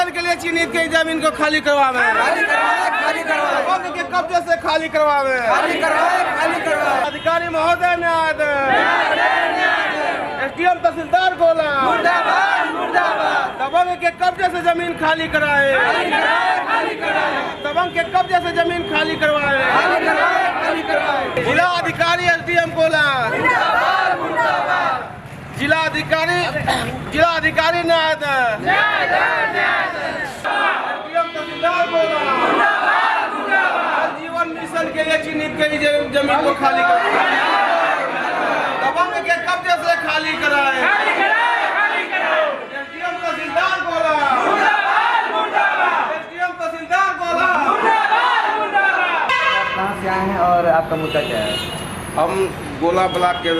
Mission के लिए चिन्हित की जमीन को खाली करवावे, दबंग के कब्जे से खाली करवावे। अधिकारी महोदय न्याय दें। एसडीएम तहसीलदार गोला दबंग के कब्जे से जमीन खाली कराए, दबंग के कब्जे से जमीन खाली करवाए। जिला अधिकारी एसडीएम गोला, जिला अधिकारी न्याय दें। एसडीएम तहसीलदार गोला जीवन मिशन के लिए चिन्हित की जमीन को खाली कराए, दबंग के कब्जे से खाली कराए। एसडीएम तहसीलदार गोला, एसडीएम तहसीलदार गोला। कहाँ से आए हैं और आपका मुद्दा क्या है? हम गोला ब्लॉक के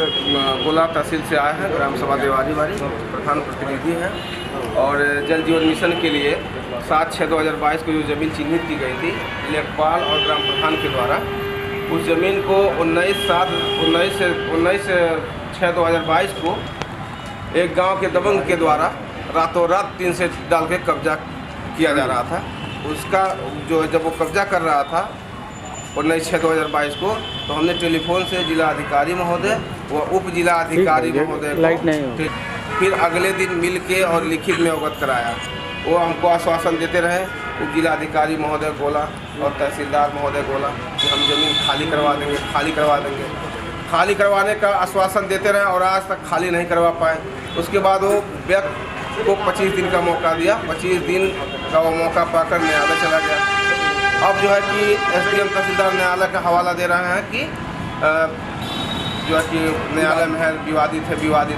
गोला तहसील से आए हैं, ग्राम सभा देवारी वाली प्रधान प्रतिनिधि हैं और जल जीवन मिशन के लिए 7/6/2022 को जो ज़मीन चिन्हित की गई थी लेखपाल और ग्राम प्रधान के द्वारा, उस ज़मीन को 19/6/2022 को एक गांव के दबंग के द्वारा रातों रात 3 से डाल के कब्जा किया जा रहा था। उसका जो जब वो कब्जा कर रहा था 19/6/2022 को, तो हमने टेलीफोन से जिला अधिकारी महोदय व उप जिला अधिकारी महोदय को फिर अगले दिन मिल के और लिखित में अवगत कराया। वो हमको आश्वासन देते रहे, उप जिला अधिकारी महोदय गोला और तहसीलदार महोदय गोला, कि हम ज़मीन खाली करवा देंगे, खाली करवा देंगे। खाली करवाने का आश्वासन देते रहे और आज तक खाली नहीं करवा पाए। उसके बाद वो व्यक्ति को 25 दिन का मौका दिया, 25 दिन का वो मौका पाकर न्यायालय चला गया। अब जो है कि एसडीएम तहसीलदार न्यायालय का हवाला दे रहे हैं कि जो है कि न्यायालय में है, विवादित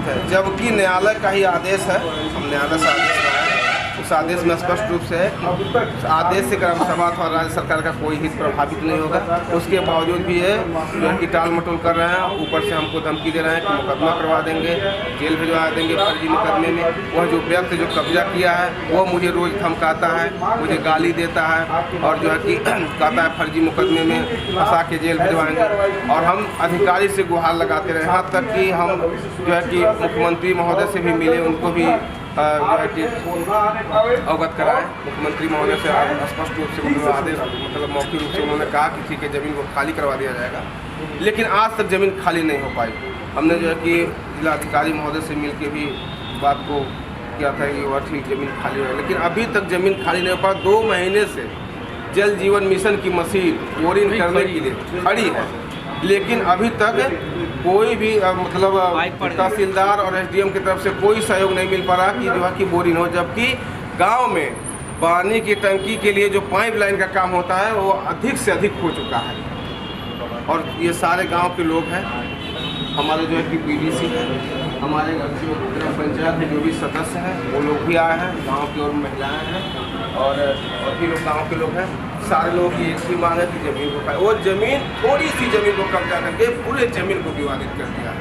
है, जबकि न्यायालय का ही आदेश है। हम न्यायालय से आदेश लाए, उस आदेश में स्पष्ट रूप से है कि आदेश से ग्राम सभा अथवा राज्य सरकार का कोई हित प्रभावित नहीं होगा। उसके बावजूद भी है जो है कि टाल मटोल कर रहे हैं, ऊपर से हमको धमकी दे रहे हैं कि मुकदमा करवा देंगे, जेल भिजवा देंगे फर्जी मुकदमे में। वह जो व्यक्ति जो कब्जा किया है वो मुझे रोज़ धमकाता है, मुझे गाली देता है और जो है कि कहता है फर्जी मुकदमे में फंसा के जेल भिजवाएंगे। और हम अधिकारी से गुहार लगाते रहे, यहाँ तक कि हम जो है कि मुख्यमंत्री महोदय से भी मिले, उनको भी जो है कि अवगत कराए। मुख्यमंत्री महोदय से स्पष्ट रूप से आदेश मौखिक रूप से उन्होंने कहा कि ठीक है ज़मीन को खाली करवा दिया जाएगा, लेकिन आज तक ज़मीन खाली नहीं हो पाई। हमने जो है कि जिला अधिकारी महोदय से मिल के भी बात को किया था कि वह ठीक ज़मीन खाली हो, लेकिन अभी तक ज़मीन खाली नहीं हो पाई। 2 महीने से जल जीवन मिशन की मशीन बोरिंग करने के लिए खड़ी है, लेकिन अभी तक कोई भी मतलब तहसीलदार और एसडीएम की तरफ से कोई सहयोग नहीं मिल पा रहा कि जो है कि बोरिंग हो, जबकि गांव में पानी की टंकी के लिए जो पाइपलाइन का काम होता है वो अधिक से अधिक हो चुका है। और ये सारे गांव के लोग हैं, हमारे जो है कि बीडीसी है, हमारे जो ग्राम पंचायत के जो भी सदस्य हैं वो लोग भी आए हैं, गाँव की और महिलाएँ हैं और भी लोग गाँव के लोग हैं। सारे लोग की एक ही मांग है कि ज़मीन को खाए। वो ज़मीन थोड़ी सी ज़मीन को कब्जा करके पूरे ज़मीन को विवादित कर दिया है।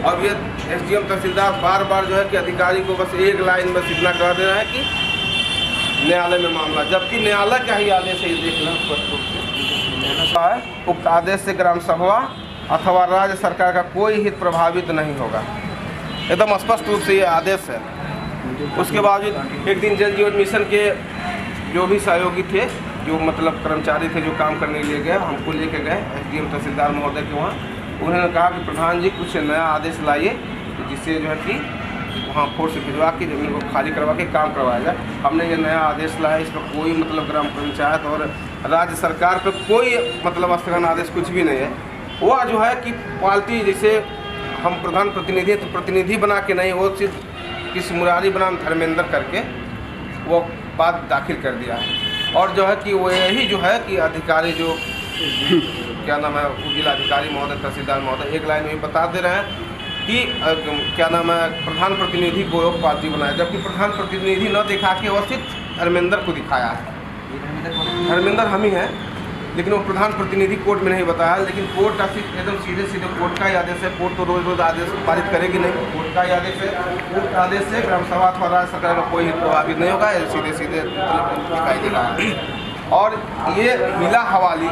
और ये एसडीएम तहसीलदार बार बार जो है कि अधिकारी को बस एक लाइन बस इतना कह दे रहा है कि न्यायालय में मामला, जबकि न्यायालय का ही आदेश है। देखना स्पष्ट रूप से उक्त आदेश से ग्राम सभा अथवा राज्य सरकार का कोई हित प्रभावित नहीं होगा, एकदम स्पष्ट रूप से ये आदेश है। उसके बावजूद एक दिन जल जीवन मिशन के जो भी सहयोगी थे, जो मतलब कर्मचारी थे जो काम करने के लिए गए, हमको लेके गए एसडीएम तहसीलदार महोदय के वहाँ। उन्होंने कहा कि प्रधान जी कुछ नया आदेश लाइए जिससे जो है कि वहाँ फोर्स भिजवा के ज़मीन को खाली करवा के काम करवाया जाए। हमने ये नया आदेश लाया, इस पर कोई मतलब ग्राम पंचायत और राज्य सरकार पर कोई मतलब स्थगन आदेश कुछ भी नहीं है। वो जो है कि पार्टी जैसे हम प्रधान प्रतिनिधि तो प्रतिनिधि बना के नहीं, वो सिर्फ किस मुरारी बनाम धर्मेंद्र करके वो बात दाखिल कर दिया है। और जो है कि वो यही जो है कि अधिकारी जो क्या नाम है जिला अधिकारी महोदय तहसीलदार महोदय एक लाइन में बता दे रहे हैं कि क्या नाम है प्रधान प्रतिनिधि को पार्टी बनाया, जबकि प्रधान प्रतिनिधि न दिखा के वो सिर्फ धर्मेंद्र को दिखाया है। धर्मेंद्र हम ही हैं, लेकिन वो प्रधान प्रतिनिधि कोर्ट में नहीं बताया। लेकिन कोर्ट एकदम सीधे कोर्ट का ही आदेश है। कोर्ट तो रोज आदेश पारित करेगी नहीं, कोर्ट का ही आदेश है। कोर्ट का आदेश से ग्राम सभा अथवा राज्य सरकार का कोई हित प्रभावित नहीं होगा, सीधे दिखाई दे रहा है। और ये मिला हवाली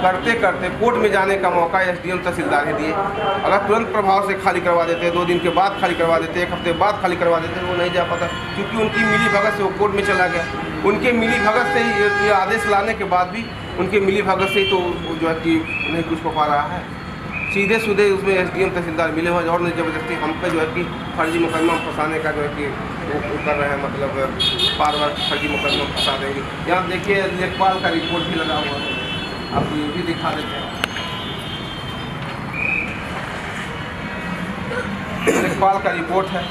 करते करते कोर्ट में जाने का मौका एसडीएम तहसीलदार ही दिए। अगर तुरंत प्रभाव से खाली करवा देते, 2 दिन के बाद खाली करवा देते, 1 हफ्ते बाद खाली करवा देते, वो नहीं जा पाता, क्योंकि उनकी मिली भगत से वो कोर्ट में चला गया। उनके मिली भगत से ही ये आदेश लाने के बाद भी उनके मिली भगत से ही तो जो है कि नहीं कुछ हो पा रहा है। सीधे सीधे उसमें एसडीएम तहसीलदार मिले हुए और ज़बरदस्ती हम पे जो है कि फर्जी मुकदमा फंसाने का जो है कि वो कर रहे हैं, मतलब बार बार फर्जी मुकदमा फंसा देंगे। यहाँ देखिए लेखपाल का रिपोर्ट भी लगा हुआ है, आपको ये भी दिखा देते हैं। लेखपाल का रिपोर्ट है।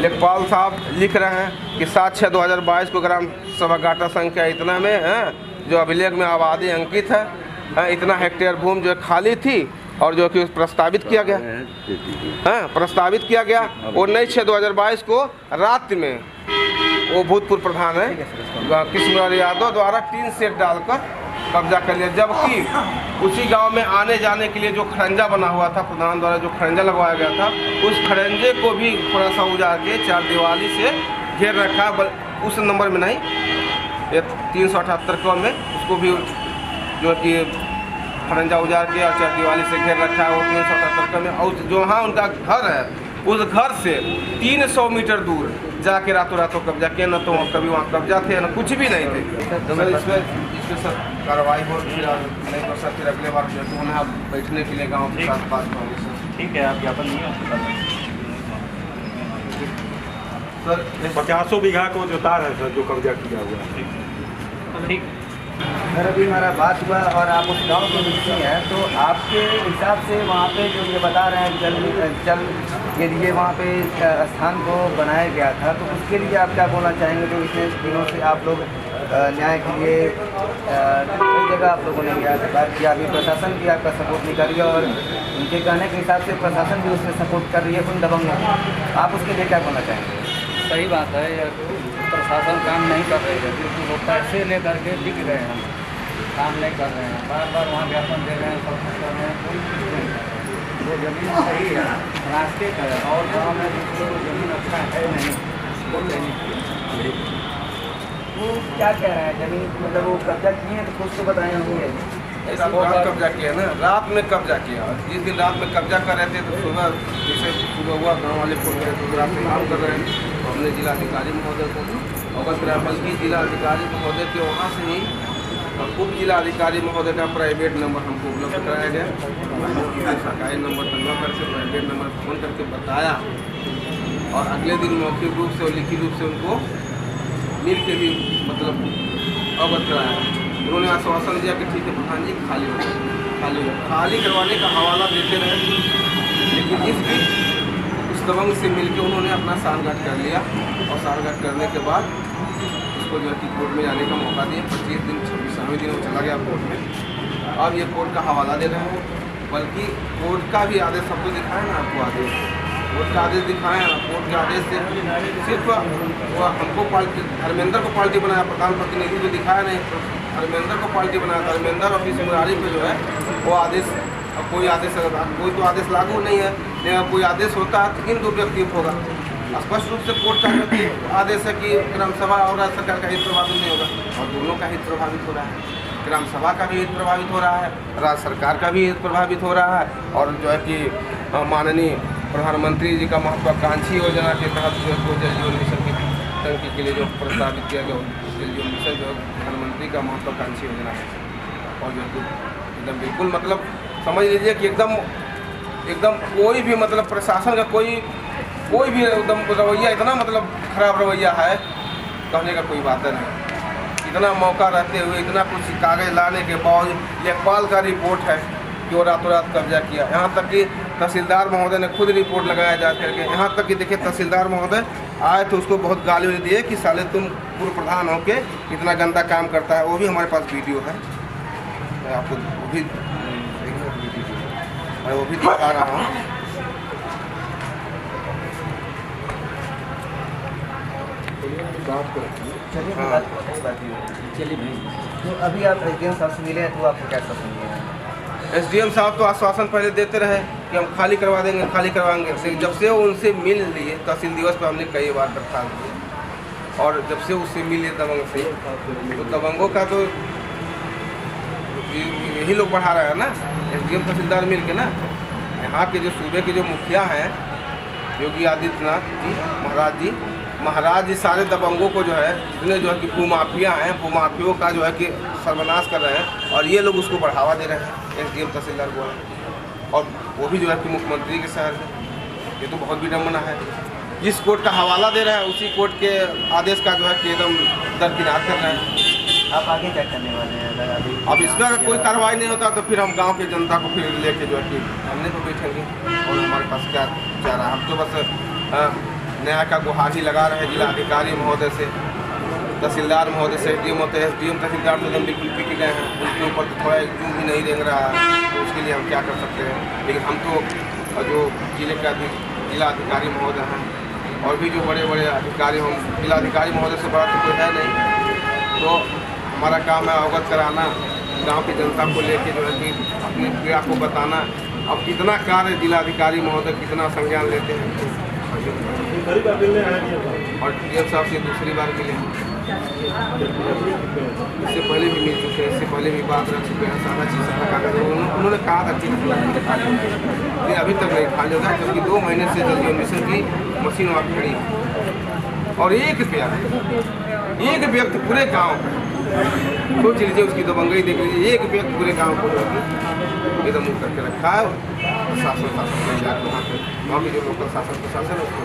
लेखपाल साहब लिख रहे हैं कि 7/6/2022 को ग्राम सभा घाटा संख्या इतना में जो अभिलेख में आबादी अंकित है, इतना हेक्टेयर भूमि जो खाली थी और जो कि प्रस्तावित किया गया प्रस्तावित किया गया। 19/6/2022 को रात में वो भूतपूर्व प्रधान है कृष्णलाल यादव द्वारा 3 सेट डालकर कब्जा कर लिया, जबकि उसी गांव में आने जाने के लिए जो खरंजा बना हुआ था, प्रधान द्वारा जो खरंजा लगवाया गया था, उस खरंजे को भी थोड़ा सा उजाड़ के 4 दीवाली से घेर रखा। उस नंबर में नहीं, 378 क्रम में उसको भी जो कि खरंजा उजाड़ के और 4 दीवाली से घेर रखा है, वो 378 क्रम में। और जो वहाँ उनका घर है, उस घर से 300 मीटर दूर जाके रातों रातों कब्जा किया। न तो कभी वहाँ कब्जा थे, न कुछ भी नहीं थे। इसमें सर कार्रवाई हो, फिर नहीं तो सर फिर अगले बार जो है हम बैठने के लिए गाँव के साथ बात करेंगे सर। ठीक है, आप ज्ञापन नहीं सर 50 बीघा को जो तार है सर, जो कब्जा किया हुआ है। ठीक सर, अभी हमारा बात हुआ और आप उस गांव के निवासी हैं, तो आपके हिसाब से वहाँ पे जो ये बता रहे हैं जल के लिए वहाँ पे स्थान को बनाया गया था, तो उसके लिए आप क्या बोलना चाहेंगे? तो इतने दिनों से आप लोग न्याय के लिए कई जगह आप लोगों ने बात किया, अभी प्रशासन भी आपका सपोर्ट नहीं कर रही है और उनके कहने के हिसाब से प्रशासन भी उसमें सपोर्ट कर रही है उन दबंगों को। आप उसके लिए क्या बोलना चाहेंगे? सही बात है, प्रशासन काम नहीं कर रही है, क्योंकि वो पैसे ले करके बिक रहे हैं, काम नहीं कर रहे हैं, बार बार वहाँ ज्ञापन दे रहे हैं, सब कुछ कर रहे हैं, कोई कुछ नहीं। वो ज़मीन सही है, रास्ते का है, और गाँव में दूसरे को ज़मीन अच्छा है नहीं, वो नहीं। वो क्या कह रहे हैं ज़मीन, मतलब वो कब्जा किए हैं, तो कुछ तो बताए होंगे। रात कब्जा किया ना, रात में कब्जा किया। जिस दिन रात में कब्जा कर रहे थे तो सुबह जैसे सुबह हुआ, गाँव वाले फोन करे तो रात में काम कर रहे हैं। तो हमने जिलाधिकारी महोदय को और फिर बल्कि जिलाधिकारी महोदय के वहाँ से ही उप जिलाधिकारी महोदय का प्राइवेट नंबर हमको उपलब्ध कराया गया। सरकारी नंबर बनवा करके प्राइवेट नंबर फ़ोन करके बताया और अगले दिन मौखिक रूप से और लिखित रूप से उनको मिल के भी मतलब अवगत कराया। उन्होंने आश्वासन दिया कि ठीक है प्रधान जी, खाली हो। खाली करवाने का हवाला देते रहे, लेकिन इस बीच उस दबंग से मिलकर उन्होंने अपना सांठगांठ कर लिया और सांठगांठ करने के बाद उसको जो है कि कोर्ट में जाने का मौका दिया। 25 दिन 26वें दिन वो चला गया कोर्ट में। अब ये कोर्ट का हवाला दे रहे हैं, बल्कि कोर्ट का भी आदेश सबको दिखाए ना, आपको आदेश कोर्ट का आदेश दिखाएँ। कोर्ट के आदेश से सिर्फ वो हमको पार्टी धर्मेंद्र को पार्टी बनाया, प्रधान प्रतिनिधि को दिखाया नहीं, धर्मेंद्र को पार्टी बनाया। धर्मेंद्र ऑफिस मुरारी पे जो है वो आदेश, अब कोई आदेश कोई तो आदेश लागू नहीं है, नहीं अगर कोई आदेश होता है तो इन 2 व्यक्तियों को होगा। स्पष्ट रूप से कोर्ट का आदेश है कि ग्राम सभा और राज्य सरकार का हित प्रभावित नहीं होगा, और दोनों का हित प्रभावित हो रहा है। ग्राम सभा का भी हित प्रभावित हो रहा है, राज्य सरकार का भी हित प्रभावित हो रहा है, और जो है कि माननीय प्रधानमंत्री जी का महत्वाकांक्षी योजना के तहत जो है जल जीवन मिशन की टंकी के लिए जो प्रस्तावित किया गया, जल जीवन मिशन जो प्रधानमंत्री का महत्वाकांक्षी योजना है। और जो एकदम बिल्कुल मतलब समझ लीजिए कि एकदम कोई भी मतलब प्रशासन का कोई भी एकदम रवैया इतना मतलब खराब रवैया है, कहने का कोई बात नहीं। इतना मौका रहते हुए इतना कुछ कागज लाने के बावजूद लेखपाल का रिपोर्ट है कि वो रातों रात कब्जा किया। यहाँ तक कि तहसीलदार महोदय ने खुद रिपोर्ट लगाया जा करके, यहाँ तक कि देखिए तहसीलदार महोदय आए तो उसको बहुत गाली दिए कि साले तुम पूर्व प्रधान होके इतना गंदा काम करता है। वो भी हमारे पास वीडियो है, मैं आपको वो भी दिखा रहा हूँ। चलिए भाई, तो अभी आप एसडीएम साहब से मिले हैं, तो आपको क्या समझ? एसडीएम साहब तो आश्वासन पहले देते रहे कि हम खाली करवा देंगे, खाली करवाएंगे। जब से उनसे मिल लिए तहसील दिवस पर हमने कई बार दरखास्त दी, और जब से उससे मिले दबंग से, तो दबंगों का तो यही लोग बढ़ा रहे हैं ना, एसडीएम तहसीलदार मिल के ना। यहाँ के जो सूबे के जो मुखिया हैं योगी आदित्यनाथ जी महाराज जी सारे दबंगों को जो है जितने जो है कि भूमाफिया हैं, भूमाफियों का जो है कि सर्वनाश कर रहे हैं और ये लोग उसको बढ़ावा दे रहे हैं, एसडीएम तहसीलदार को है। और वो भी जो है कि मुख्यमंत्री के शहर है। ये तो बहुत विडम्बना है। जिस कोर्ट का हवाला दे रहे हैं उसी कोर्ट के आदेश का जो है कि एकदम दरकिनार कर रहे हैं। आप आगे क्या करने वाले हैं अगर अभी अब इसका कोई कार्रवाई नहीं होता तो फिर हम गांव की जनता को फिर लेके जो है कि हमने तो बैठेंगे और हमारे पास क्या जा रहा है। हम तो बस न्याय का गुहार ही लगा रहे हैं जिलाधिकारी महोदय से, तहसीलदार महोदय से, एसडीएम तहसीलदार तो एकदम बिल्कुल पिट गए हैं, उनके ऊपर तो थोड़ा जूम भी नहीं देख रहा है, तो उसके लिए हम क्या कर सकते हैं। लेकिन हम तो जो जिले के जिलाधिकारी महोदय हैं और भी जो बड़े बड़े अधिकारी हों, जिलाधिकारी महोदय से बड़ा तो कोई है नहीं, तो हमारा काम है अवगत कराना, गांव की जनता को लेके जो है कि अपनी पीड़ा को बताना। अब कितना कार्य जिलाधिकारी महोदय कितना संज्ञान लेते हैं। और डीएम साहब से दूसरी बार मिले, इससे पहले भी मिल चुके हैं, इससे पहले भी बात रख चुके हैं, सारा चीज़ सारा कागज उन्होंने कहा था कि लेकिन अभी तक नहीं खाली होगा, क्योंकि 2 महीने से जल जीवन मिशन की मशीन वहाँ खड़ी है और एक व्यक्ति पूरे गांव सोच लीजिए, उसकी दबंगई देख लीजिए, एक व्यक्ति पूरे गांव को एकदम मुँह करके रखा है। शासन वहाँ के जो लोकल शासन प्रशासन है उसको